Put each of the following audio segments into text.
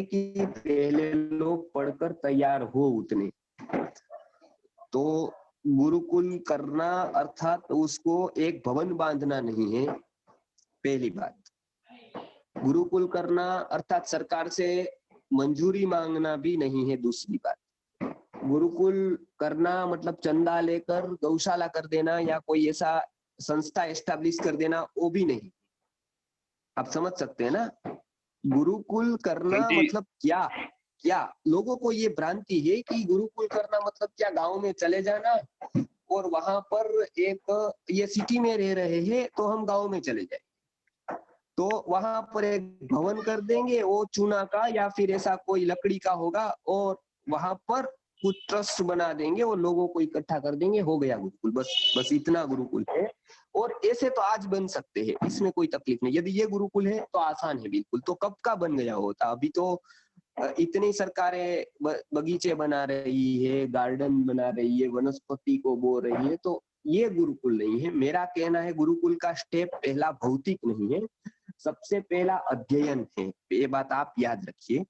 कि पहले लोग पढ़कर तैयार हो उतने, तो गुरुकुल करना अर्थात उसको एक भवन बांधना नहीं है, पहली बात। गुरुकुल करना अर्थात सरकार से मंजूरी मांगना भी नहीं है, दूसरी बात। गुरुकुल करना मतलब चंदा लेकर गौशाला कर देना या कोई ऐसा संस्था एस्टैब्लिश कर देना, वो भी नहीं। आप समझ सकते हैं ना, गुरुकुल करना मतलब क्या? क्या लोगों को ये भ्रांति है कि गुरुकुल करना मतलब क्या गांव में चले जाना और वहां पर एक, ये सिटी में रह रहे हैं तो हम गांव में चले जाए, तो वहां पर एक भवन कर देंगे, वो चूना का या फिर ऐसा कोई लकड़ी का होगा, और वहां पर कुछ ट्रस्ट बना देंगे और लोगों को इकट्ठा कर देंगे, हो गया गुरुकुल। बस इतना गुरुकुल है। और ऐसे तो आज बन सकते हैं, इसमें कोई तकलीफ नहीं। यदि ये गुरुकुल है तो आसान है बिल्कुल, तो कब का बन गया होता। अभी तो इतनी सरकारें बगीचे बना रही है, गार्डन बना रही है, वनस्पति को बो रही है, तो ये गुरुकुल नहीं है। मेरा कहना है गुरुकुल का स्टेप पहला भौतिक नहीं है, सबसे पहला अध्ययन है। ये बात आप याद रखिए।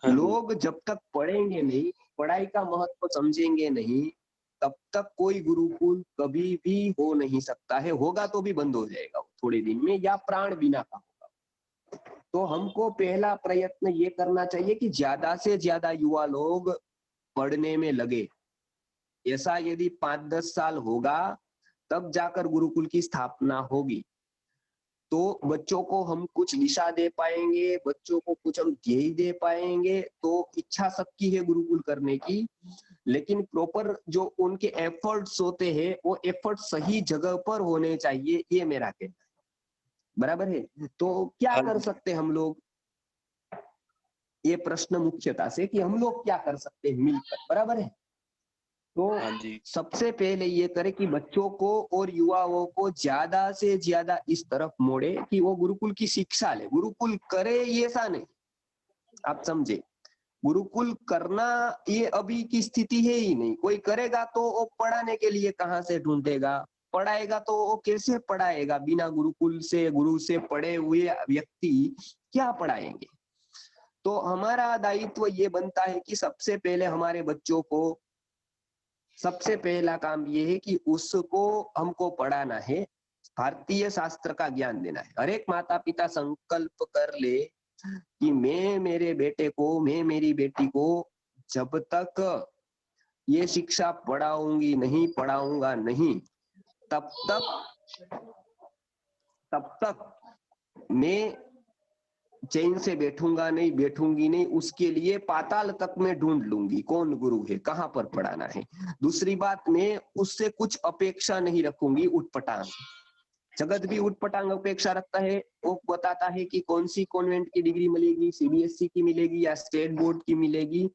लोग जब तक पढ़ेंगे नहीं, पढ़ाई का महत्व समझेंगे नहीं, तब तक कोई गुरुकुल कभी भी हो नहीं सकता है। होगा तो भी बंद हो जाएगा थोड़े दिन में, या प्राण बिना का होगा। तो हमको पहला प्रयत्न ये करना चाहिए कि ज्यादा से ज्यादा युवा लोग पढ़ने में लगे। ऐसा यदि 5-10 साल होगा तब जाकर गुरुकुल की स्थापना होगी, तो बच्चों को हम कुछ दिशा दे पाएंगे, बच्चों को कुछ हम ध्येय दे पाएंगे। तो इच्छा सबकी है गुरुकुल करने की, लेकिन प्रॉपर जो उनके एफर्ट्स होते हैं वो एफर्ट सही जगह पर होने चाहिए, ये मेरा कहना है। बराबर है। तो क्या कर सकते हम लोग, ये प्रश्न मुख्यता से कि हम लोग क्या कर सकते हैं मिलकर, बराबर है। तो सबसे पहले ये करें कि बच्चों को और युवाओं को ज्यादा से ज्यादा इस तरफ मोड़े कि वो गुरुकुल की शिक्षा ले। गुरुकुल करे ये ऐसा नहीं, आप समझे। गुरुकुल करना ये अभी की स्थिति है ही नहीं। कोई करेगा तो वो पढ़ाने के लिए कहाँ से ढूंढेगा, पढ़ाएगा तो वो कैसे पढ़ाएगा? बिना गुरुकुल से, गुरु से पढ़े हुए व्यक्ति क्या पढ़ाएंगे? तो हमारा दायित्व ये बनता है कि सबसे पहले हमारे बच्चों को, सबसे पहला काम ये है कि उसको हमको पढ़ाना है, भारतीय शास्त्र का ज्ञान देना है। हर एक माता पिता संकल्प कर ले कि मैं मेरे बेटे को, मैं मेरी बेटी को जब तक ये शिक्षा पढ़ाऊंगी नहीं, पढ़ाऊंगा नहीं, तब तक मैं चैन से बैठूंगा नहीं, बैठूंगी नहीं। उसके लिए पाताल तक में ढूंढ लूंगी कौन गुरु है, कहाँ पर पढ़ाना है। दूसरी बात, मैं उससे कुछ अपेक्षा नहीं रखूंगी उटपटांग। जगत भी उटपटांग अपेक्षा रखता है। वो बताता है कि कौन सी कॉन्वेंट की डिग्री मिलेगी, सीबीएसई की मिलेगी या स्टेट बोर्ड की मिलेगी।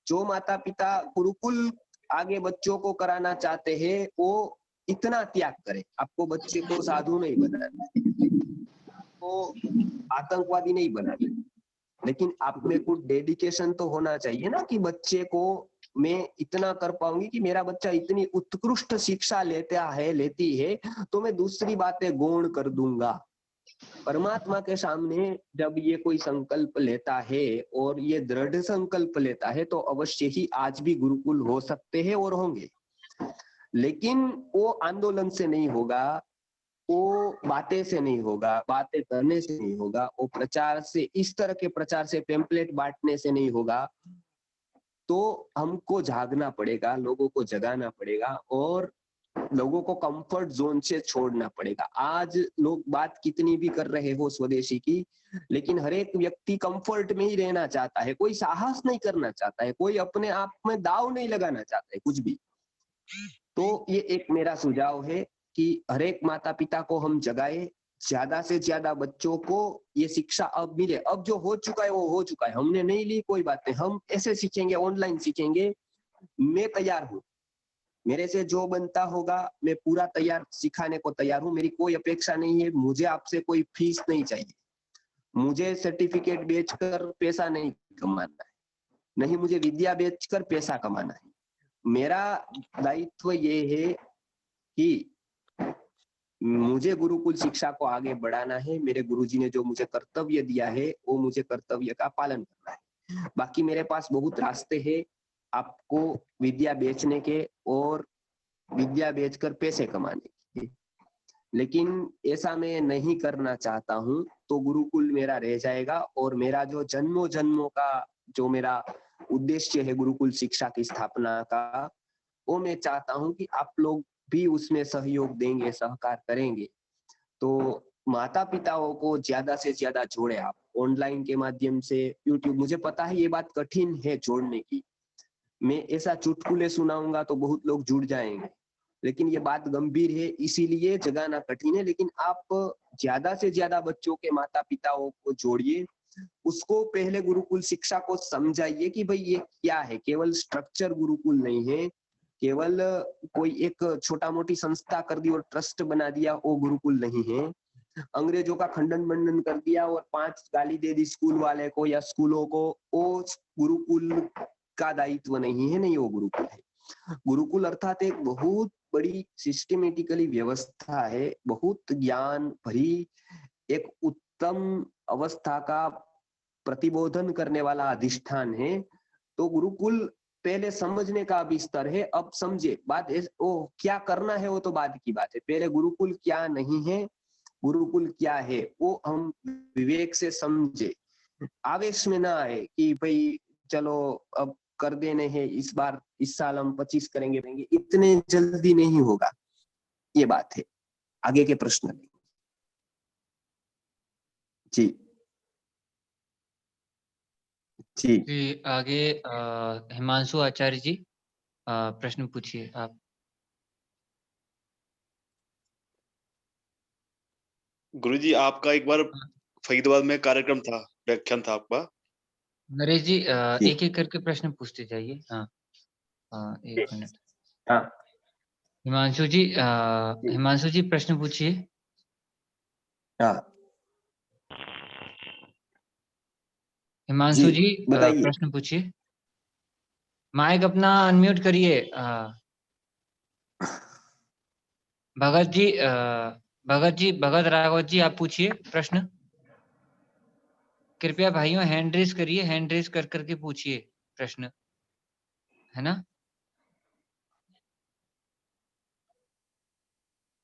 जो माता पिता गुरुकुल आगे बच्चों को कराना चाहते हैं वो इतना त्याग करे। आपको बच्चे को साधु नहीं बनाना, तो आतंकवादी नहीं बनाना, लेकिन आप में कुछ डेडिकेशन तो होना चाहिए ना, कि बच्चे को मैं इतना कर पाऊंगी कि मेरा बच्चा इतनी उत्कृष्ट शिक्षा लेती है तो मैं दूसरी बातें गौण कर दूंगा। परमात्मा के सामने जब ये कोई संकल्प लेता है और ये दृढ़ संकल्प लेता है, तो अवश्य ही आज भी गुरुकुल हो सकते हैं और होंगे। लेकिन वो आंदोलन से नहीं होगा, वो बातें से नहीं होगा, बातें करने से नहीं होगा, वो प्रचार से, इस तरह के प्रचार से, पेम्पलेट बांटने से नहीं होगा। तो हमको जागना पड़ेगा, लोगों को जगाना पड़ेगा और लोगों को कंफर्ट जोन से छोड़ना पड़ेगा। आज लोग बात कितनी भी कर रहे हो स्वदेशी की, लेकिन हर एक व्यक्ति कंफर्ट में ही रहना चाहता है। कोई साहस नहीं करना चाहता है, कोई अपने आप में दाव नहीं लगाना चाहता है कुछ भी। तो ये एक मेरा सुझाव है कि हर एक माता पिता को हम जगाए, ज्यादा से ज्यादा बच्चों को ये शिक्षा अब मिले। अब जो हो चुका है वो हो चुका है, हमने नहीं ली कोई बात नहीं, हम ऐसे सीखेंगे, ऑनलाइन सीखेंगे। मैं तैयार हूँ, मेरे से जो बनता होगा मैं पूरा तैयार, सिखाने को तैयार हूँ। मेरी कोई अपेक्षा नहीं है, मुझे आपसे कोई फीस नहीं चाहिए, मुझे सर्टिफिकेट बेचकर पैसा नहीं कमाना है, नहीं मुझे विद्या बेचकर पैसा कमाना है। मेरा दायित्व ये है कि मुझे गुरुकुल शिक्षा को आगे बढ़ाना है। मेरे गुरुजी ने जो मुझे कर्तव्य दिया है वो मुझे कर्तव्य का पालन करना है। बाकी मेरे पास बहुत रास्ते हैं आपको विद्या बेचने के और विद्या बेचकर पैसे कमाने के, लेकिन ऐसा मैं नहीं करना चाहता हूँ। तो गुरुकुल मेरा रह जाएगा और मेरा जो जन्मों जन्मों का जो मेरा उद्देश्य है गुरुकुल शिक्षा की स्थापना का, वो मैं चाहता हूँ कि आप लोग भी उसमें सहयोग देंगे, सहकार करेंगे। तो माता पिताओं को ज्यादा से ज्यादा जोड़े आप ऑनलाइन के माध्यम से, यूट्यूब। मुझे पता है ये बात कठिन है जोड़ने की, मैं ऐसा चुटकुले सुनाऊंगा तो बहुत लोग जुड़ जाएंगे, लेकिन ये बात गंभीर है इसीलिए जगाना कठिन है। लेकिन आप ज्यादा से ज्यादा बच्चों के माता पिताओं को जोड़िए, उसको पहले गुरुकुल शिक्षा को समझाइए कि भाई ये क्या है। केवल स्ट्रक्चर गुरुकुल नहीं है, केवल कोई एक छोटा मोटी संस्था कर दी और ट्रस्ट बना दिया वो गुरुकुल नहीं है। अंग्रेजों का खंडन मंडन कर दिया और 5 गाली दे दी स्कूल वाले को या स्कूलों को, वो गुरुकुल का दायित्व नहीं है, नहीं वो गुरुकुल है। गुरुकुल अर्थात एक बहुत बड़ी सिस्टमेटिकली व्यवस्था है, बहुत ज्ञान भरी एक उत्तम अवस्था का प्रतिबोधन करने वाला अधिष्ठान है। तो गुरुकुल पहले समझने का भी स्तर है। अब समझे बात ओ क्या करना है वो तो बाद की बात है, पहले गुरुकुल क्या नहीं है, गुरुकुल क्या है वो हम विवेक से समझे, आवेश में ना आए कि भाई चलो अब कर देने हैं इस बार, इस साल हम 25 करेंगे, इतने जल्दी नहीं होगा। ये बात है। आगे के प्रश्न जी जी जी आगे हिमांशु आचार्य जी प्रश्न पूछिए आप। गुरुजी आपका एक बार फरीदाबाद में कार्यक्रम था, व्याख्यान था आपका। नरेश जी एक एक करके प्रश्न पूछते जाइए। हाँ एक मिनट। हाँ हिमांशु जी प्रश्न पूछिए। हाँ हिमांशु जी बताइए। प्रश्न पूछिए। माइक अपना अनम्यूट करिए। भगत राघवत जी आप पूछिए प्रश्न। कृपया भाइयों हैंड रेज करिए, हैंड रेज कर करके पूछिए प्रश्न, है ना।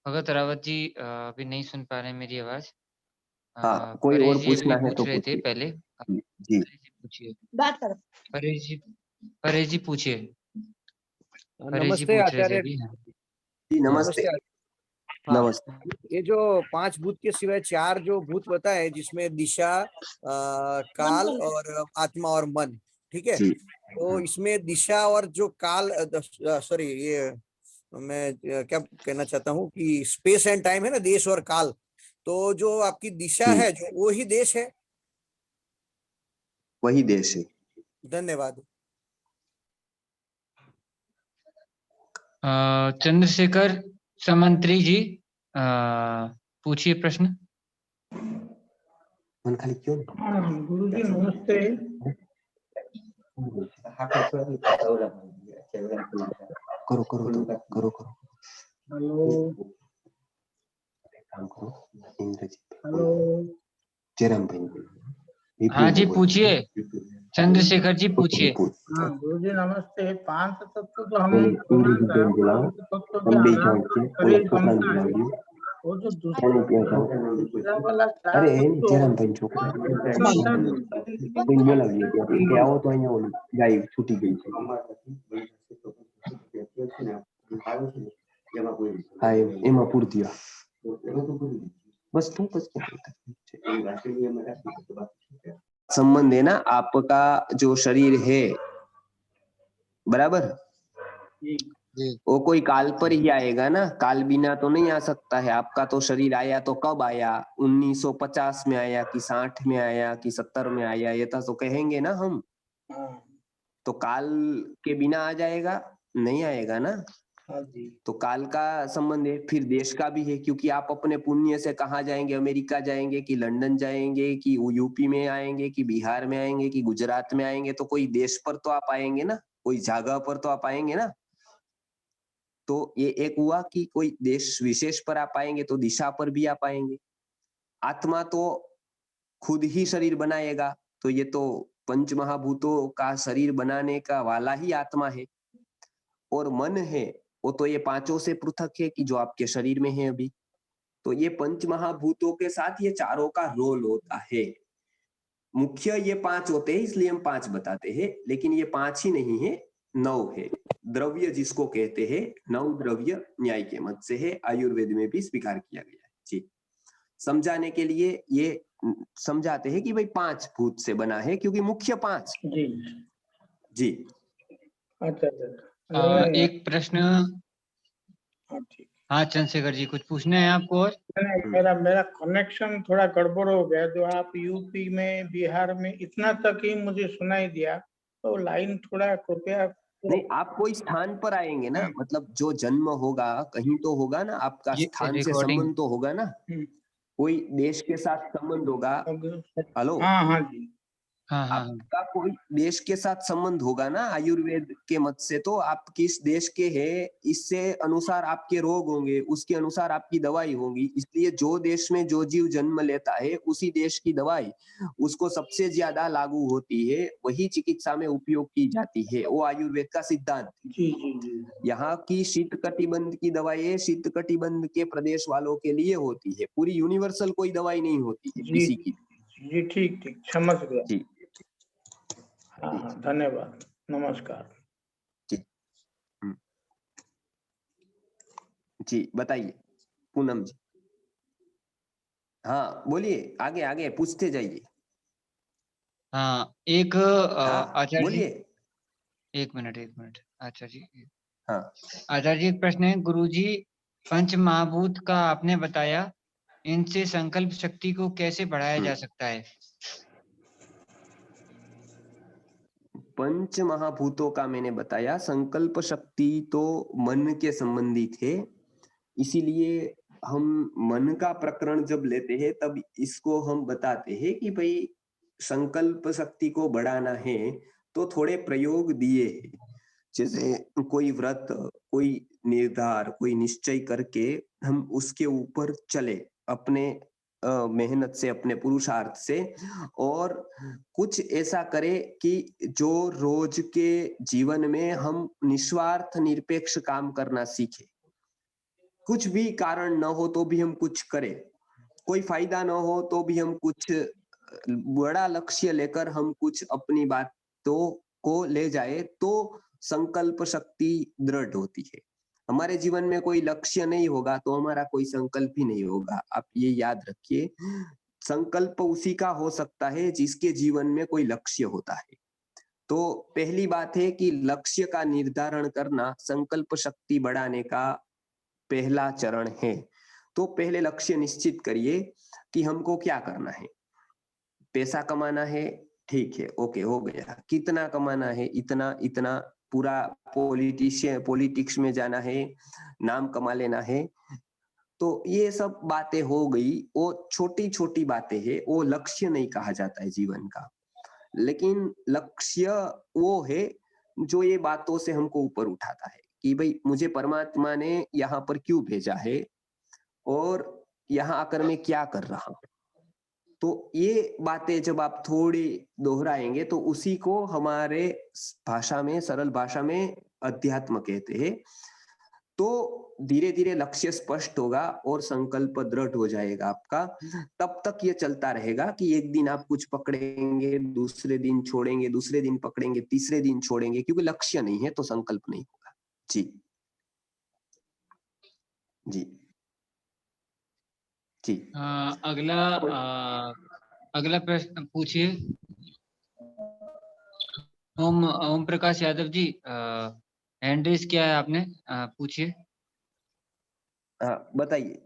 भगत रावत जी अभी नहीं सुन पा रहे हैं मेरी आवाज। हाँ कोई और परेश जी पूछना अभी है पूछ तो रहे थे पूछिए। पहले। जी परेश जी पूछिए। बात करो। परेश जी पूछिए। परेश जी नमस्ते पूछ रहे थे आचार्य अभी। जी नमस्ते। हाँ, नमस्ते। ये जो 5 भूत के सिवाय 4 जो भूत बताए जिसमें दिशा, काल और आत्मा और मन, ठीक है। तो इसमें दिशा और जो काल, सॉरी ये मैं क्या कहना चाहता हूँ कि स्पेस एंड टाइम है ना, देश और काल। तो जो आपकी दिशा है जो वो ही देश है। वही देश है। धन्यवाद। चंद्रशेखर समंत्री जी पूछिए प्रश्न। खाली क्यों? गुरुजी नमस्ते। करो करो करो करो। हेलो काम करो इंग्रजी। हेलो। जयराम भाई। हाँ जी पूछिए, चंद्रशेखर जी पूछिए। हाँ गुरुजी नमस्ते। 5 तत्व तो हम इंग्रजी मानता है, बोलाओ। 5 तत्व के आधार पर शरीर बनता है। अरे वो जो दूसरा वाला 4 तत्व जयराम भाई छोकरा हमेशा शरीर के कोई बोला कि आओ तो અહીંયા ઓલી ગાય છૂટી ગઈ છે। હા એમાં પૂર દિયો बस तू बस संबंध है ना आपका जो शरीर है, बराबर वो कोई काल पर ही आएगा ना, काल बिना तो नहीं आ सकता है। आपका तो शरीर आया तो कब आया, 1950 में आया कि 60 में आया कि 70 में आया, ये तो कहेंगे ना हम। तो काल के बिना आ जाएगा? नहीं आएगा ना। तो काल का संबंध है। फिर देश का भी है, क्योंकि आप अपने पुण्य से कहाँ जाएंगे, अमेरिका जाएंगे कि लंदन जाएंगे कि यूपी में आएंगे कि बिहार में आएंगे कि गुजरात में आएंगे, तो कोई देश पर तो आप आएंगे ना, कोई जगह पर तो आप आएंगे ना। तो ये एक हुआ कि कोई देश विशेष पर आप आएंगे तो दिशा पर भी आप आएंगे। आत्मा तो खुद ही शरीर बनाएगा, तो ये तो पंच महाभूतों का शरीर बनाने का वाला ही आत्मा है। और मन है वो तो ये पांचों से पृथक है कि जो आपके शरीर में है अभी। तो ये पंच महाभूतों के साथ ये चारों का रोल होता है। मुख्य ये पांच होते हैं इसलिए हम पांच बताते हैं, लेकिन ये पांच ही नहीं है, 9 है। द्रव्य जिसको कहते हैं, 9 द्रव्य न्याय के मत से है, आयुर्वेद में भी स्वीकार किया गया है। जी, समझाने के लिए ये समझाते हैं कि भाई 5 भूत से बना है, क्योंकि मुख्य 5। जी जी अच्छा अच्छा। एक प्रश्न। हाँ ठीक। हाँ चंद्रशेखर जी, कुछ पूछना है आपको और? मेरा कनेक्शन थोड़ा गड़बड़ हो गया, जो आप यूपी में बिहार में इतना तक ही मुझे सुनाई दिया, तो लाइन थोड़ा कृपया। नहीं, आप कोई स्थान पर आएंगे ना, मतलब जो जन्म होगा कहीं तो होगा ना, आपका ये स्थान से recording- संबंध तो होगा ना, कोई देश के साथ संबंध होगा। हेलो, हाँ हाँ जी। हाँ हाँ आपका कोई देश के साथ संबंध होगा ना आयुर्वेद के मत से, तो आप किस देश के हैं इससे अनुसार आपके रोग होंगे, उसके अनुसार आपकी दवाई होगी। इसलिए जो देश में जो जीव जन्म लेता है उसी देश की दवाई उसको सबसे ज्यादा लागू होती है, वही चिकित्सा में उपयोग की जाती है, वो आयुर्वेद का सिद्धांत। जी जी जी। यहाँ की शीत कटिबंध की दवाई शीत कटिबंध के प्रदेश वालों के लिए होती है, पूरी यूनिवर्सल कोई दवाई नहीं होती है जी किसी की। जी ठीक ठीक, समझ गया जी हाँ हाँ, धन्यवाद, नमस्कार। जी बताइए पूनम जी। हाँ बोलिए, आगे आगे पूछते जाइए। हाँ। एक हाँ आचार्य जी, बोलिए। एक मिनट आचार्य जी। हाँ आचार्य जी, एक प्रश्न है। गुरुजी, पंच महाभूत का आपने बताया, इनसे संकल्प शक्ति को कैसे बढ़ाया जा सकता है? पंच महाभूतों का मैंने बताया, संकल्प शक्ति तो मन के संबंधित है, इसीलिए हम मन का प्रकरण जब लेते हैं तब इसको हम बताते हैं कि भाई संकल्प शक्ति को बढ़ाना है तो थोड़े प्रयोग दिए हैं। जैसे कोई व्रत, कोई निर्धार, कोई निश्चय करके हम उसके ऊपर चले अपने मेहनत से, अपने पुरुषार्थ से, और कुछ ऐसा करे कि जो रोज के जीवन में हम निस्वार्थ निरपेक्ष काम करना सीखे। कुछ भी कारण न हो तो भी हम कुछ करें, कोई फायदा न हो तो भी हम कुछ बड़ा लक्ष्य लेकर हम कुछ अपनी बातों को ले जाए, तो संकल्प शक्ति दृढ़ होती है। हमारे जीवन में कोई लक्ष्य नहीं होगा तो हमारा कोई संकल्प ही नहीं होगा। आप ये याद रखिए, संकल्प उसी का हो सकता है जिसके जीवन में कोई लक्ष्य होता है। तो पहली बात है कि लक्ष्य का निर्धारण करना संकल्प शक्ति बढ़ाने का पहला चरण है। तो पहले लक्ष्य निश्चित करिए कि हमको क्या करना है। पैसा कमाना है, ठीक है, ओके, हो गया। कितना कमाना है? इतना इतना। पूरा पॉलिटिक्स में जाना है, नाम कमा लेना है। तो ये सब बातें हो गई, वो छोटी छोटी बातें हैं, वो लक्ष्य नहीं कहा जाता है जीवन का। लेकिन लक्ष्य वो है जो ये बातों से हमको ऊपर उठाता है कि भाई मुझे परमात्मा ने यहाँ पर क्यों भेजा है और यहाँ आकर मैं क्या कर रहा हूँ। तो ये बातें जब आप थोड़ी दोहराएंगे तो उसी को हमारे भाषा में, सरल भाषा में अध्यात्म कहते हैं। तो धीरे धीरे लक्ष्य स्पष्ट होगा और संकल्प दृढ़ हो जाएगा आपका। तब तक ये चलता रहेगा कि एक दिन आप कुछ पकड़ेंगे, दूसरे दिन छोड़ेंगे, दूसरे दिन पकड़ेंगे, तीसरे दिन छोड़ेंगे, क्योंकि लक्ष्य नहीं है तो संकल्प नहीं होगा। जी जी जी। अगला प्रश्न पूछिए। ओम प्रकाश यादव जी, हैंड रेज किया है आपने, पूछिए। हाँ बताइए।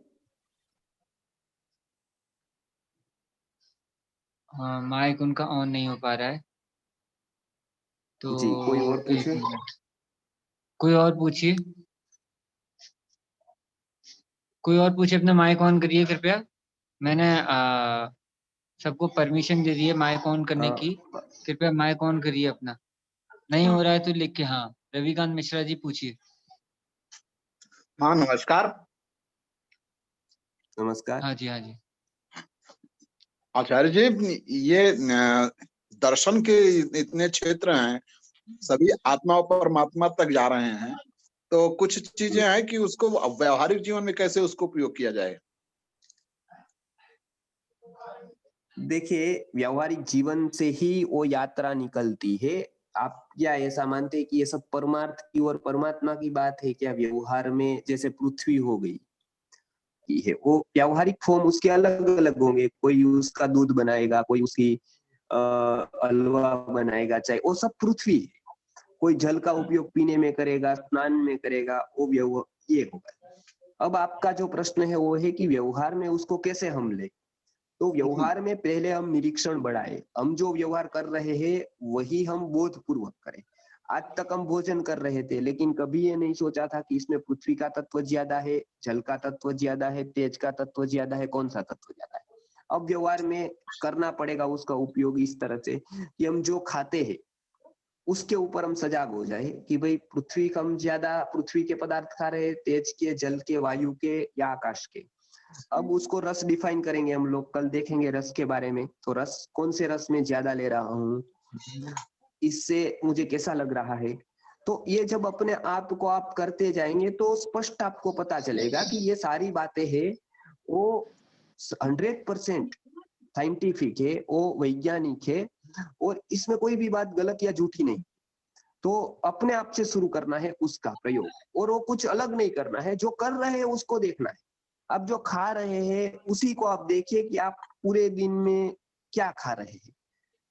माइक उनका ऑन नहीं हो पा रहा है, तो जी कोई और एक पूछे? मिनट, कोई और पूछिए। कोई और पूछे, अपना माइक ऑन करिए कृपया। मैंने सबको परमिशन दे दी है माइक ऑन करने की, कृपया माइक ऑन करिए अपना। नहीं हो रहा है तो लिख के। हाँ, रविकांत मिश्रा जी पूछिए। हाँ नमस्कार। नमस्कार। हाँ जी, हाँ जी। आचार्य जी, ये दर्शन के इतने क्षेत्र हैं, सभी आत्मा और परमात्मा तक जा रहे हैं, तो कुछ चीजें हैं कि उसको व्यवहारिक जीवन में कैसे उसको उपयोग किया जाए। देखिए, व्यवहारिक जीवन से ही वो यात्रा निकलती है। आप क्या ऐसा मानते हैं कि ये सब परमार्थ की और परमात्मा की बात है क्या? व्यवहार में जैसे पृथ्वी हो गई की है, वो व्यावहारिक फॉर्म उसके अलग अलग होंगे। कोई उसका दूध बनाएगा, कोई उसकी हलवा बनाएगा, चाहे वो सब पृथ्वी है। कोई जल का उपयोग पीने में करेगा, स्नान में करेगा, वो ये होगा। अब आपका जो प्रश्न है वो है कि व्यवहार में उसको कैसे हम ले। तो व्यवहार में पहले हम निरीक्षण बढ़ाए, हम जो व्यवहार कर रहे हैं वही हम बोध पूर्वक करें। आज तक हम भोजन कर रहे थे, लेकिन कभी ये नहीं सोचा था कि इसमें पृथ्वी का तत्व ज्यादा है, जल का तत्व ज्यादा है, तेज का तत्व ज्यादा है, कौन सा तत्व ज्यादा है। अब व्यवहार में करना पड़ेगा उसका उपयोग इस तरह से कि हम जो खाते हैं उसके ऊपर हम सजाग हो जाए कि भाई पृथ्वी हम ज्यादा पृथ्वी के पदार्थ खा रहे हैं, तेज के, जल के, वायु के या आकाश के। अब उसको रस डिफाइन करेंगे हम लोग, कल देखेंगे रस के बारे में। तो रस कौन से रस में ज्यादा ले रहा हूँ, इससे मुझे कैसा लग रहा है। तो ये जब अपने आप को आप करते जाएंगे तो स्पष्ट आपको पता चलेगा कि ये सारी बातें हैं वो 100% साइंटिफिक है, वो वैज्ञानिक है, और इसमें कोई भी बात गलत या झूठी नहीं। तो अपने आप से शुरू करना है उसका प्रयोग, और वो कुछ अलग नहीं करना है, जो कर रहे हैं उसको देखना है। अब जो खा रहे हैं उसी को आप देखिए कि आप पूरे दिन में क्या खा रहे हैं,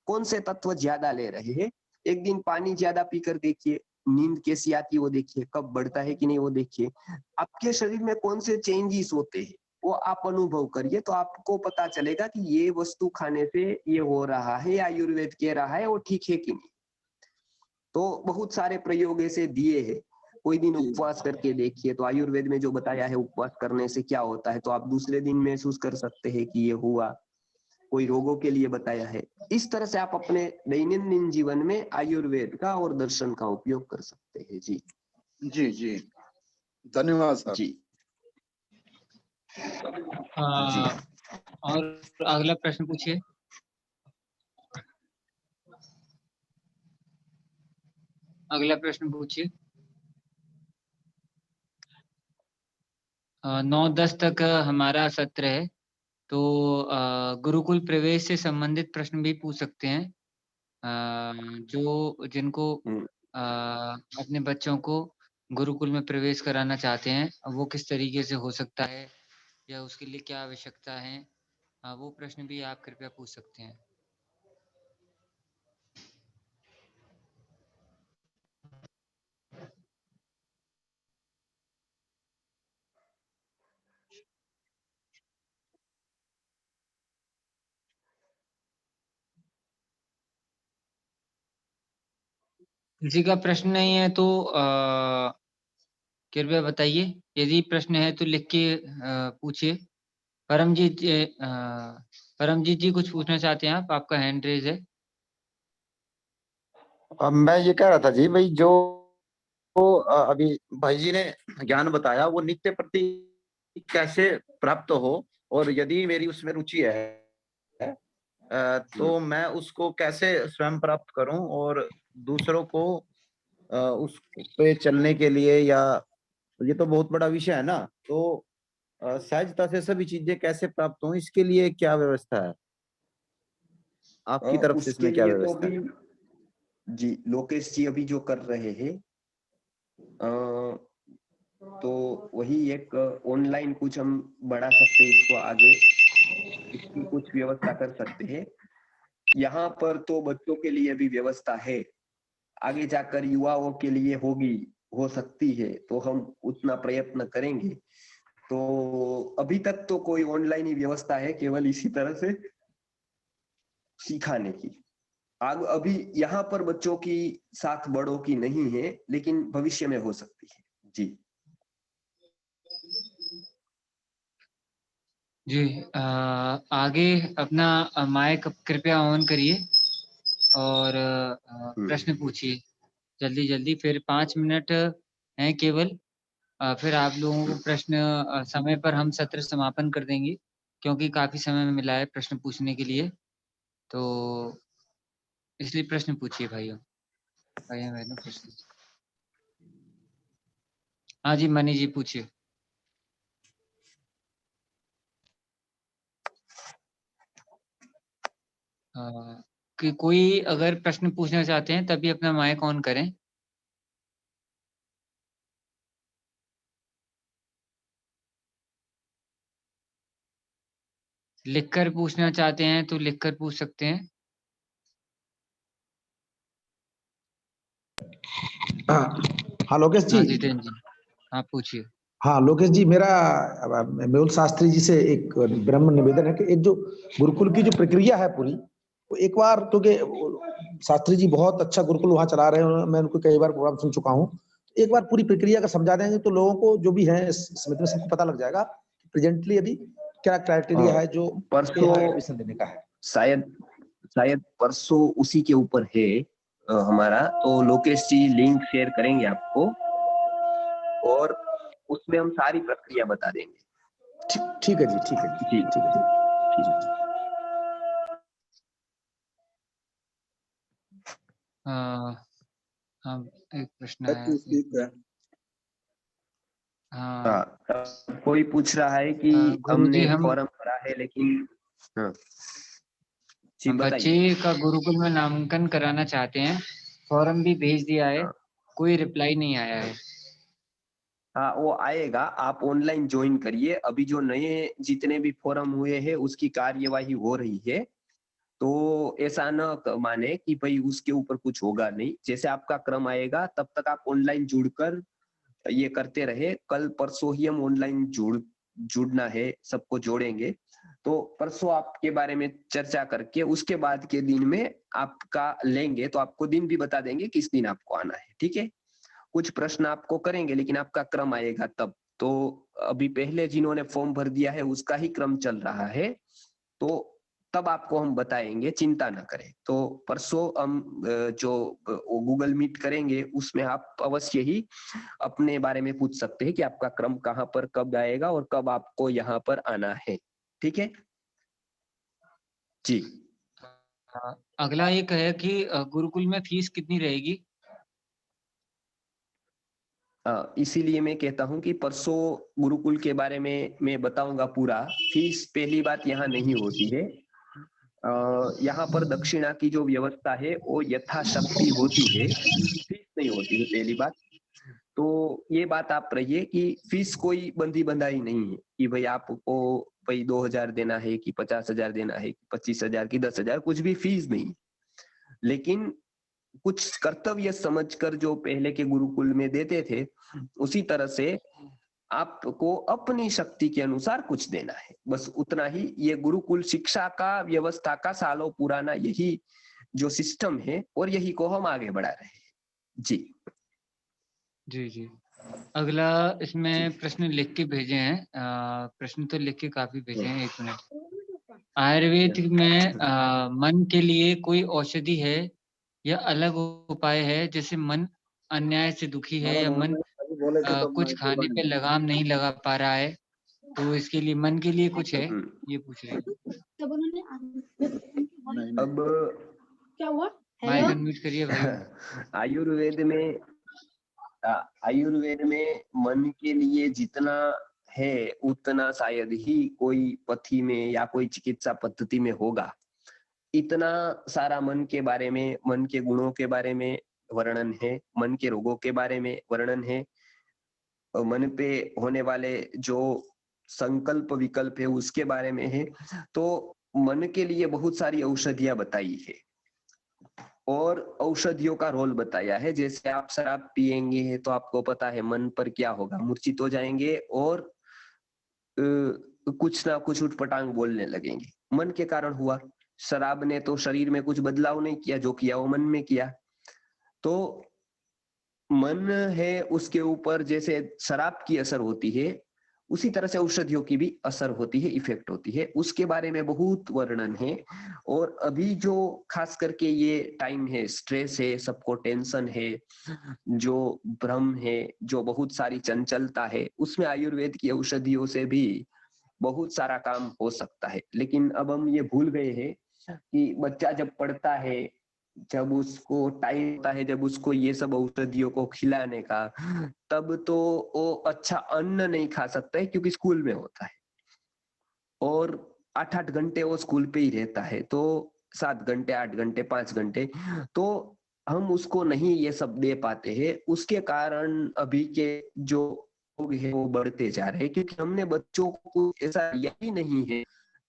कौन से तत्व ज्यादा ले रहे हैं। एक दिन पानी ज्यादा पीकर देखिए, नींद कैसी आती है वो देखिए, कब बढ़ता है कि नहीं वो देखिए, आपके शरीर में कौन से चेंजेस होते हैं वो आप अनुभव करिए। तो आपको पता चलेगा कि ये वस्तु खाने से ये हो रहा है, या आयुर्वेद कह रहा है वो ठीक है कि नहीं। तो बहुत सारे प्रयोग ऐसे दिए हैं। कोई दिन उपवास करके देखिए, तो आयुर्वेद में जो बताया है उपवास करने से क्या होता है, तो आप दूसरे दिन महसूस कर सकते हैं कि ये हुआ। कोई रोगों के लिए बताया है। इस तरह से आप अपने दैनंदिन जीवन में आयुर्वेद का और दर्शन का उपयोग कर सकते हैं। जी जी जी, धन्यवाद सर। जी जी। और अगला प्रश्न पूछिए। अगला प्रश्न पूछिए। 9-10 तक हमारा सत्र है, तो गुरुकुल प्रवेश से संबंधित प्रश्न भी पूछ सकते हैं। जो जिनको अपने बच्चों को गुरुकुल में प्रवेश कराना चाहते हैं, वो किस तरीके से हो सकता है या उसके लिए क्या आवश्यकता है, वो प्रश्न भी आप कृपया पूछ सकते हैं। किसी का प्रश्न नहीं है तो कृपया बताइए। यदि प्रश्न है तो लिख के पूछिए। परमजीत जी कुछ पूछना चाहते हैं आप? आपका हैंड रेज है। मैं ये कह रहा था जी, भाई जो अभी भाई जी ने ज्ञान बताया वो नित्य प्रति कैसे प्राप्त हो, और यदि मेरी उसमें रुचि है तो मैं उसको कैसे स्वयं प्राप्त करूं, और दूसरों को उस पे चलने के लिए, या ये तो बहुत बड़ा विषय है ना, तो सहजता से सभी चीजें कैसे प्राप्त हों, इसके लिए क्या व्यवस्था है आपकी तरफ से? उसके इसमें क्या लिए तो व्यवस्था है? अभी जी लोकेश जी अभी जो कर रहे हैं तो वही एक ऑनलाइन कुछ हम बढ़ा सकते हैं इसको आगे, इसकी कुछ व्यवस्था कर सकते हैं। यहाँ पर तो बच्चों के लिए भी व्यवस्था है, आगे जाकर युवाओं के लिए होगी, हो सकती है, तो हम उतना प्रयत्न करेंगे। तो अभी तक तो कोई ऑनलाइन ही व्यवस्था है, केवल इसी तरह से सिखाने की। आग अभी यहाँ पर बच्चों की साथ बड़ों की नहीं है, लेकिन भविष्य में हो सकती है। जी जी आगे अपना माइक कृपया ऑन करिए और प्रश्न पूछिए जल्दी जल्दी। फिर 5 मिनट हैं केवल, फिर आप लोगों को प्रश्न समय पर हम सत्र समापन कर देंगे, क्योंकि काफी समय मिला है प्रश्न पूछने के लिए। तो इसलिए प्रश्न पूछिए भाइयों बहनों, प्रश्न। हाँ जी मनी जी पूछिए। कि कोई अगर प्रश्न पूछना चाहते हैं तभी अपना माइक ऑन करें। लिखकर पूछना चाहते हैं तो लिखकर पूछ सकते हैं। हाँ लोकेश जी। हाँ जितेंद्र जी, हाँ पूछिए। हाँ लोकेश जी, मेरा मेहुल शास्त्री जी से एक ब्रह्म निवेदन है कि एक जो गुरुकुल की जो प्रक्रिया है पूरी, वो एक बार, क्योंकि शास्त्री जी बहुत अच्छा गुरुकुल वहाँ चला रहे हैं, मैं उनको कई बार प्रोग्राम सुन चुका हूँ, एक बार पूरी प्रक्रिया का समझा देंगे तो लोगों को जो भी है इस समिति में सबको पता लग जाएगा प्रेजेंटली अभी क्या क्राइटेरिया है जो परसों एडमिशन देने का है। शायद परसों उसी के ऊपर है हमारा, तो लोकेश जी लिंक शेयर करेंगे आपको और उसमें हम सारी प्रक्रिया बता देंगे। ठीक है जी, ठीक है जी ठीक है जी। एक प्रश्न है। हाँ, कोई पूछ रहा है कि गुरुजी हमने हम फॉर्म भरा है लेकिन जी बच्चे बताइए। का गुरुकुल में नामांकन कराना चाहते हैं, फॉर्म भी भेज दिया है, कोई रिप्लाई नहीं आया है। हाँ वो आएगा, आप ऑनलाइन ज्वाइन करिए। अभी जो नए जितने भी फॉर्म हुए हैं उसकी कार्यवाही हो रही है, तो ऐसा न माने कि भाई उसके ऊपर कुछ होगा नहीं। जैसे आपका क्रम आएगा तब तक आप ऑनलाइन जुड़कर ये करते रहे। कल परसों ही हम ऑनलाइन जुड़ना है, सबको जोड़ेंगे। तो परसों आपके बारे में चर्चा करके उसके बाद के दिन में आपका लेंगे, तो आपको दिन भी बता देंगे किस दिन आपको आना है। ठीक है, कुछ प्रश्न आपको करेंगे लेकिन आपका क्रम आएगा तब। तो अभी पहले जिन्होंने फॉर्म भर दिया है उसका ही क्रम चल रहा है, तो तब आपको हम बताएंगे, चिंता न करें। तो परसों हम जो गूगल मीट करेंगे उसमें आप अवश्य ही अपने बारे में पूछ सकते हैं कि आपका क्रम कहाँ पर कब आएगा और कब आपको यहाँ पर आना है। ठीक है जी। अगला एक है कि गुरुकुल में फीस कितनी रहेगी? इसीलिए मैं कहता हूं कि परसों गुरुकुल के बारे में मैं बताऊंगा पूरा। फीस पहली बात यहाँ नहीं होती है, यहाँ पर दक्षिणा की जो व्यवस्था है वो यथाशक्ति होती है, फीस नहीं होती है पहली बात। तो ये बात आप रहिए कि फीस कोई बंधी बंधाई नहीं है कि भाई आपको भाई 2000 देना है कि 50,000 देना है कि 25,000 की 10,000, कुछ भी फीस नहीं। लेकिन कुछ कर्तव्य समझकर जो पहले के गुरुकुल में देते थे उसी तरह से आपको अपनी शक्ति के अनुसार कुछ देना है, बस उतना ही। ये गुरुकुल शिक्षा का व्यवस्था का सालों पुराना यही जो सिस्टम है और यही को हम आगे बढ़ा रहे हैं। जी जी। अगला इसमें प्रश्न लिख के भेजे हैं, प्रश्न तो लिख के काफी भेजे हैं। 1 मिनट। आयुर्वेद में मन के लिए कोई औषधि है या अलग उपाय है? जैसे मन अन्याय से दुखी है या मन कुछ खाने पे लगाम नहीं लगा पा रहा है, तो इसके लिए मन के लिए कुछ है, ये पूछ रहे हैं। अब क्या हुआ? माइक अनम्यूट करिए भाई। आयुर्वेद में मन के लिए जितना है उतना शायद ही कोई पथी में या कोई चिकित्सा पद्धति में होगा। इतना सारा मन के बारे में, मन के गुणों के बारे में वर्णन है, मन के रोगों के बारे में वर्णन है, मन पे होने वाले जो संकल्प विकल्प है उसके बारे में है। तो मन के लिए बहुत सारी औषधियां बताई है और औषधियों का रोल बताया है। जैसे आप शराब पिएंगे तो आपको पता है मन पर क्या होगा, मूर्छित हो जाएंगे और कुछ ना कुछ उठपटांग बोलने लगेंगे। मन के कारण हुआ। शराब ने तो शरीर में कुछ बदलाव नहीं किया, जो किया वो मन में किया। तो मन है उसके ऊपर जैसे शराब की असर होती है उसी तरह से औषधियों की भी असर होती है, इफेक्ट होती है, उसके बारे में बहुत वर्णन है। और अभी जो खास करके ये टाइम है, स्ट्रेस है, सबको टेंशन है, जो भ्रम है, जो बहुत सारी चंचलता है, उसमें आयुर्वेद की औषधियों से भी बहुत सारा काम हो सकता है। लेकिन अब हम ये भूल गए हैं कि बच्चा जब पढ़ता है, जब उसको टाइम होता है, जब उसको ये सब औषधियों को खिलाने का, तब तो वो अच्छा अन्न नहीं खा सकता है क्योंकि स्कूल में होता है और 8-8 घंटे वो स्कूल पे ही रहता है, तो 7 घंटे, 8 घंटे, 5 घंटे, तो हम उसको नहीं ये सब दे पाते हैं। उसके कारण अभी के जो लोग हैं वो बढ़ते जा रहे हैं, क्योंकि हमने बच्चों को ऐसा दिया ही नहीं है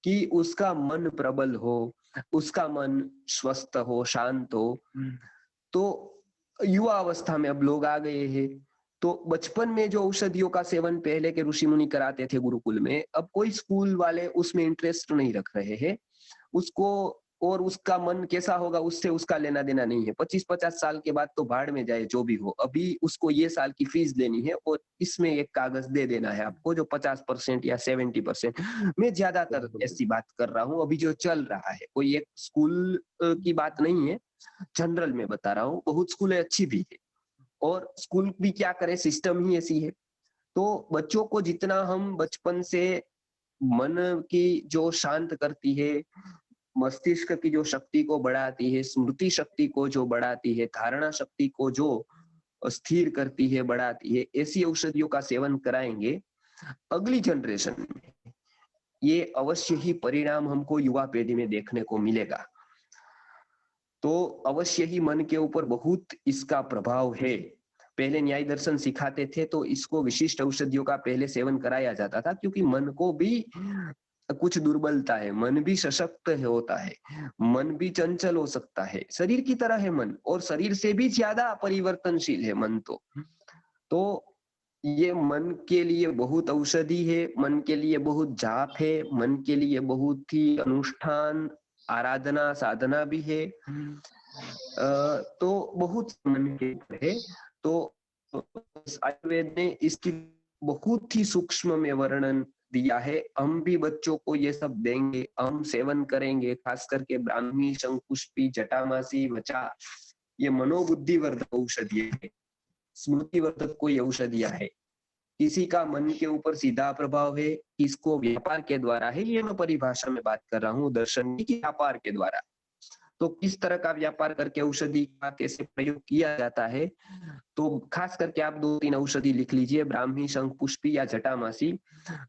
कि उसका मन प्रबल हो, उसका मन स्वस्थ हो, शांत हो। तो युवा अवस्था में अब लोग आ गए हैं, तो बचपन में जो औषधियों का सेवन पहले के ऋषि मुनि कराते थे गुरुकुल में, अब कोई स्कूल वाले उसमें इंटरेस्ट नहीं रख रहे हैं उसको। और उसका मन कैसा होगा उससे उसका लेना देना नहीं है। 25-50 साल के बाद तो भाड़ में जाए जो भी हो, अभी उसको ये साल की फीस देनी है और इसमें एक कागज दे देना है आपको जो 50% या 70%। मैं ज्यादातर ऐसी बात कर रहा हूँ अभी जो चल रहा है, कोई एक स्कूल की बात नहीं है, जनरल में बता रहा हूँ। बहुत स्कूलें अच्छी भी है और स्कूल भी क्या करे, सिस्टम ही ऐसी है। तो बच्चों को जितना हम बचपन से मन की जो शांत करती है, मस्तिष्क की जो शक्ति को बढ़ाती है, स्मृति शक्ति को जो बढ़ाती है, धारणा शक्ति को जो स्थिर करती है, बढ़ाती है, ऐसी औषधियों का सेवन कराएंगे, अगली जनरेशन में ये अवश्य ही परिणाम हमको युवा पीढ़ी में देखने को मिलेगा। तो अवश्य ही मन के ऊपर बहुत इसका प्रभाव है। पहले न्याय दर्शन सिखाते थे तो इसको विशिष्ट औषधियों का पहले सेवन कराया जाता था, क्योंकि मन को भी कुछ दुर्बलता है, मन भी सशक्त होता है, मन भी चंचल हो सकता है, शरीर की तरह है मन, और शरीर से भी ज्यादा परिवर्तनशील है मन। तो ये मन के लिए बहुत औषधि है, मन के लिए बहुत जाप है, मन के लिए बहुत ही अनुष्ठान, आराधना, साधना भी है। तो बहुत मन के ऊपर है। तो आयुर्वेद ने इसकी बहुत ही सूक्ष्म में वर्णन दिया है। हम भी बच्चों को ये सब देंगे, हम सेवन करेंगे, खास करके ब्राह्मी, शंकुष्पी, जटामासी, वचा, ये मनोबुद्धिवर्धक औषधि है, स्मृतिवर्धक कोई औषधियां है। किसी का मन के ऊपर सीधा प्रभाव है, किसको व्यापार के द्वारा है, ये मैं परिभाषा में बात कर रहा हूँ, दर्शन की व्यापार के द्वारा। तो किस तरह का व्यापार करके औषधि का कैसे प्रयोग किया जाता है, तो खास करके आप 2-3 औषधि लिख लीजिए, ब्राह्मी, शंखपुष्पी या जटामासी।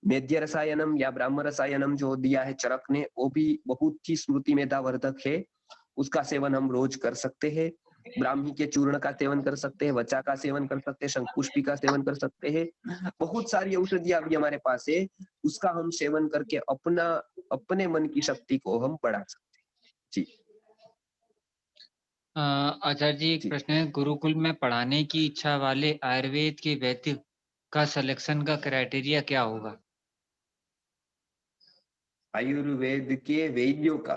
मेध्य रसायनम या ब्राह्म रसायनम जो दिया है चरक ने, वो भी बहुत ही स्मृति मेधावर्धक है, उसका सेवन हम रोज कर सकते हैं। ब्राह्मी के चूर्ण का सेवन कर सकते हैं, वचा का सेवन कर सकते हैं, शंखपुष्पी का सेवन कर सकते हैं। बहुत सारी औषधियां अभी हमारे पास है, उसका हम सेवन करके अपने मन की शक्ति को हम बढ़ा सकते हैं। जी आचार्य जी, एक प्रश्न है, गुरुकुल में पढ़ाने की इच्छा वाले आयुर्वेद के वैद्य का सिलेक्शन का क्राइटेरिया क्या होगा? आयुर्वेद के वैद्यों का?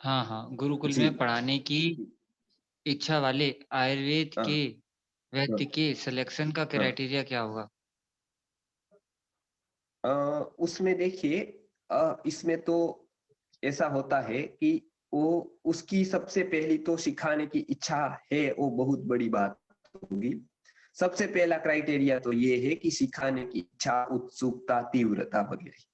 हाँ, गुरुकुल जी में पढ़ाने की इच्छा वाले आयुर्वेद हाँ, के वैद्य के सिलेक्शन का हाँ। क्राइटेरिया क्या होगा? उसमें देखिए, इसमें तो ऐसा होता है कि वो उसकी सबसे पहली तो सिखाने की इच्छा है, वो बहुत बड़ी बात होगी। सबसे पहला क्राइटेरिया तो ये है कि सिखाने की इच्छा, उत्सुकता, तीव्रता वगैरह,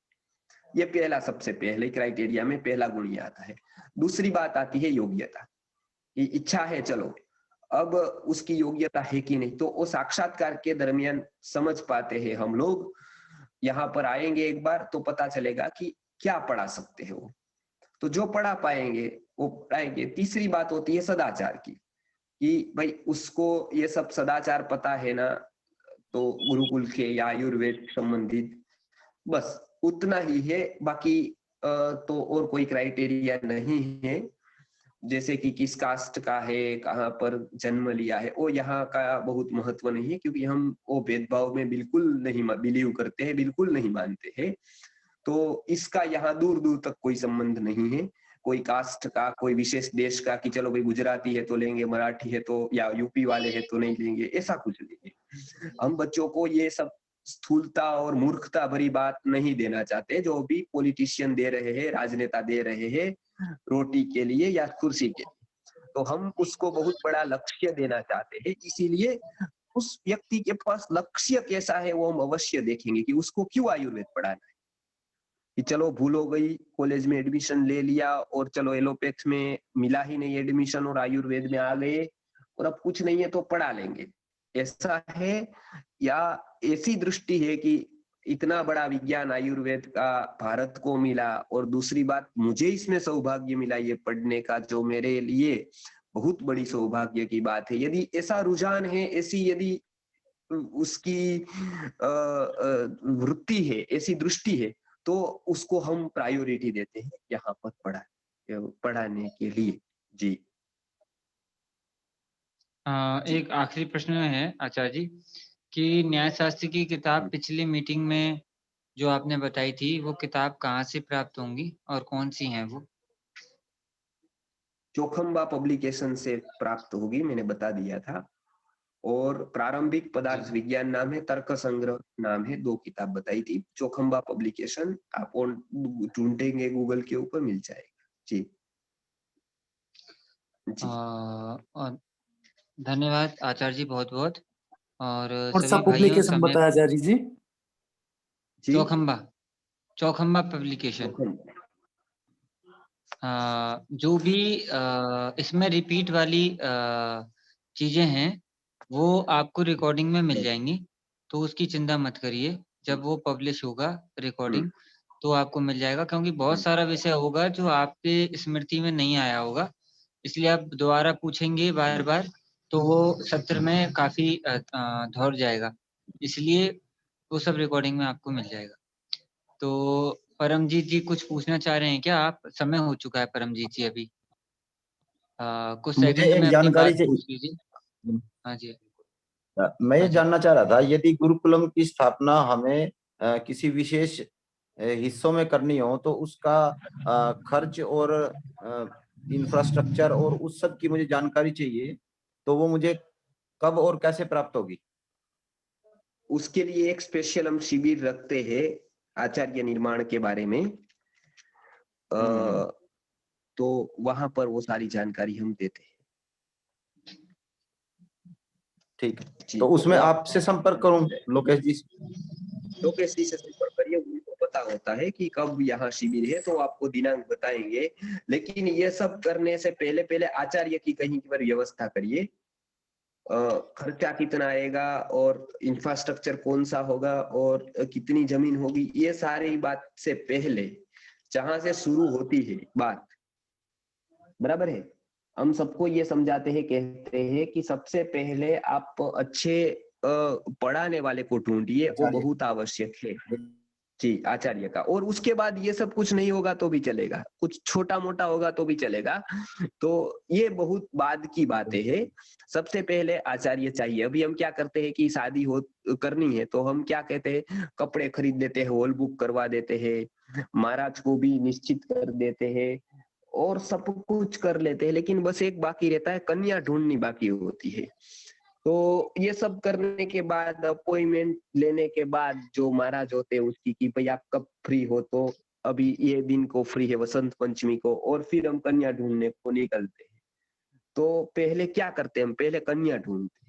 ये पहला, सबसे पहले क्राइटेरिया में पहला गुण ये आता है। दूसरी बात आती है योग्यता, कि इच्छा है चलो, अब उसकी योग्यता है कि नहीं, तो वो साक्षात्कार के दरमियान समझ पाते हैं हम लोग। यहाँ पर आएंगे एक बार तो पता चलेगा कि क्या पढ़ा सकते हैं वो, तो जो पढ़ा पाएंगे वो पढ़ाएंगे। तीसरी बात होती है सदाचार की, कि भाई उसको ये सब सदाचार पता है ना, तो गुरुकुल के या आयुर्वेद संबंधित बस उतना ही है, बाकी तो और कोई क्राइटेरिया नहीं है। जैसे कि किस कास्ट का है, कहाँ पर जन्म लिया है, वो यहाँ का बहुत महत्व नहीं है, क्योंकि हम वो भेदभाव में बिल्कुल नहीं बिलीव करते हैं, बिल्कुल नहीं मानते हैं। तो इसका यहाँ दूर दूर तक कोई संबंध नहीं है, कोई कास्ट का, कोई विशेष देश का, कि चलो भाई गुजराती है तो लेंगे, मराठी है तो, या यूपी वाले है तो नहीं लेंगे, ऐसा कुछ नहीं है। हम बच्चों को ये सब स्थूलता और मूर्खता भरी बात नहीं देना चाहते जो भी पॉलिटिशियन दे रहे हैं, राजनेता दे रहे हैं रोटी के लिए या कुर्सी के लिए। तो हम उसको बहुत बड़ा लक्ष्य देना चाहते हैं, इसीलिए उस व्यक्ति के पास लक्ष्य कैसा है वो हम अवश्य देखेंगे कि उसको क्यों आयुर्वेद पढ़ाना है। कि चलो भूल हो गई, कॉलेज में एडमिशन ले लिया और चलो एलोपैथ में मिला ही नहीं एडमिशन और आयुर्वेद में आ गए और अब कुछ नहीं है तो पढ़ा लेंगे, ऐसा है? या ऐसी दृष्टि है कि इतना बड़ा विज्ञान आयुर्वेद का भारत को मिला और दूसरी बात मुझे इसमें सौभाग्य मिला ये पढ़ने का, जो मेरे लिए बहुत बड़ी सौभाग्य की बात है। यदि ऐसा रुझान है, ऐसी यदि उसकी वृत्ति है, ऐसी दृष्टि है, तो उसको हम प्रायोरिटी देते हैं यहाँ पर पढ़ाने के लिए। जी एक आखिरी प्रश्न है आचार्य जी कि न्यायशास्त्र की किताब पिछली मीटिंग में जो आपने बताई थी वो किताब कहाँ से प्राप्त होंगी और कौन सी हैं वो? चौखंबा पब्लिकेशन से प्राप्त होगी, मैंने बता दिया था। और प्रारंभिक पदार्थ विज्ञान नाम है, तर्क संग्रह नाम है, 2 किताब बताई थी। चौखंबा पब्लिकेशन आप ढूंढेंगे गूगल के ऊपर मिल जाएगा। जी जी और धन्यवाद आचार्य जी बहुत बहुत। और सा सभी भाइयों पब्लिकेशन बताया आचार्य जी? चौखंबा पब्लिकेशन। जो भी इसमें रिपीट वाली चीजें हैं वो आपको रिकॉर्डिंग में मिल जाएंगी, तो उसकी चिंता मत करिए। जब वो पब्लिश होगा रिकॉर्डिंग तो आपको मिल जाएगा, क्योंकि बहुत सारा विषय होगा जो आपके स्मृति में नहीं आया होगा, इसलिए आप दोबारा पूछेंगे बार बार तो वो सत्र में काफी दौड़ जाएगा, इसलिए वो सब रिकॉर्डिंग में आपको मिल जाएगा। तो परमजीत जी कुछ पूछना चाह रहे हैं क्या आप? समय हो चुका है परमजीत जी, अभी कुछ सेकंड में अपनी बात पूछ लीजिए। हाँ जी, मैं ये जानना चाह रहा था, यदि गुरुकुलम की स्थापना हमें किसी विशेष हिस्सों में करनी हो तो उसका खर्च और इंफ्रास्ट्रक्चर और उस सब की मुझे जानकारी चाहिए, तो वो मुझे कब और कैसे प्राप्त होगी? उसके लिए एक स्पेशल हम शिविर रखते हैं आचार्य निर्माण के बारे में, तो वहां पर वो सारी जानकारी हम देते हैं। ठीक, तो उसमें आपसे संपर्क करूं लोकेश जी? लोकेश जी से संपर्क करिए, उनको पता होता है कि कब यहाँ शिविर है तो आपको दिनांक बताएंगे। लेकिन ये सब करने से पहले आचार्य की कहीं पर व्यवस्था करिए, खर्चा कितना आएगा और इंफ्रास्ट्रक्चर कौन सा होगा और कितनी जमीन होगी, ये सारी बात से पहले जहां से शुरू होती है बात, बराबर है, हम सबको ये समझाते हैं, कहते हैं कि सबसे पहले आप अच्छे पढ़ाने वाले को ढूंढिए, वो बहुत आवश्यक है। जी आचार्य का। और उसके बाद ये सब कुछ नहीं होगा तो भी चलेगा, कुछ छोटा मोटा होगा तो भी चलेगा, तो ये बहुत बाद की बातें हैं। सबसे पहले आचार्य चाहिए। अभी हम क्या करते हैं कि शादी हो करनी है तो हम क्या कहते हैं, कपड़े खरीद देते हैं, हॉल बुक करवा देते हैं, महाराज को भी निश्चित कर देते हैं और सब कुछ कर लेते हैं, लेकिन बस एक बाकी रहता है, कन्या ढूंढनी बाकी होती है। तो ये सब करने के बाद, अपॉइंटमेंट लेने के बाद जो महाराज होते हैं उसकी कि भाई आप कब फ्री हो, तो अभी ये दिन को फ्री है वसंत पंचमी को, और फिर हम कन्या ढूंढने को निकलते हैं। तो पहले क्या करते हैं, हम पहले कन्या ढूंढते हैं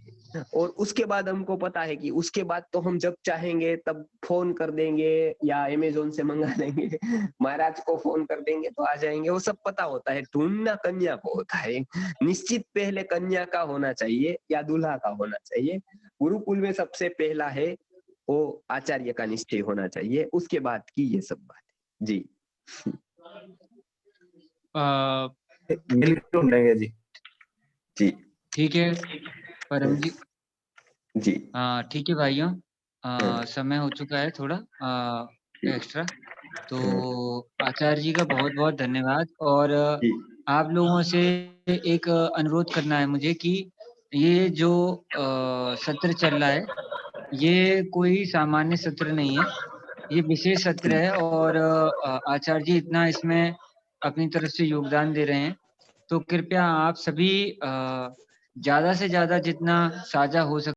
और उसके बाद हमको पता है कि उसके बाद तो हम जब चाहेंगे तब फोन कर देंगे या अमेज़न से मंगा लेंगे, महाराज को फोन कर देंगे तो आ जाएंगे, वो सब पता होता है। ढूंढना कन्या को होता है, निश्चित पहले कन्या का होना चाहिए या दूल्हा का होना चाहिए। गुरुकुल में सबसे पहला है वो आचार्य का निश्चय होना चाहिए, उसके बाद की ये सब बात। जी ढूंढेंगे जी। जी ठीक है परम जी। जी ठीक है भाइयों, समय हो चुका है थोड़ा एक्स्ट्रा, तो आचार्य जी का बहुत बहुत धन्यवाद। और आप लोगों से एक अनुरोध करना है मुझे कि ये जो सत्र चल रहा है ये कोई सामान्य सत्र नहीं है, ये विशेष सत्र है और आचार्य जी इतना इसमें अपनी तरफ से योगदान दे रहे हैं, तो कृपया आप सभी ज्यादा से ज्यादा जितना साझा हो सके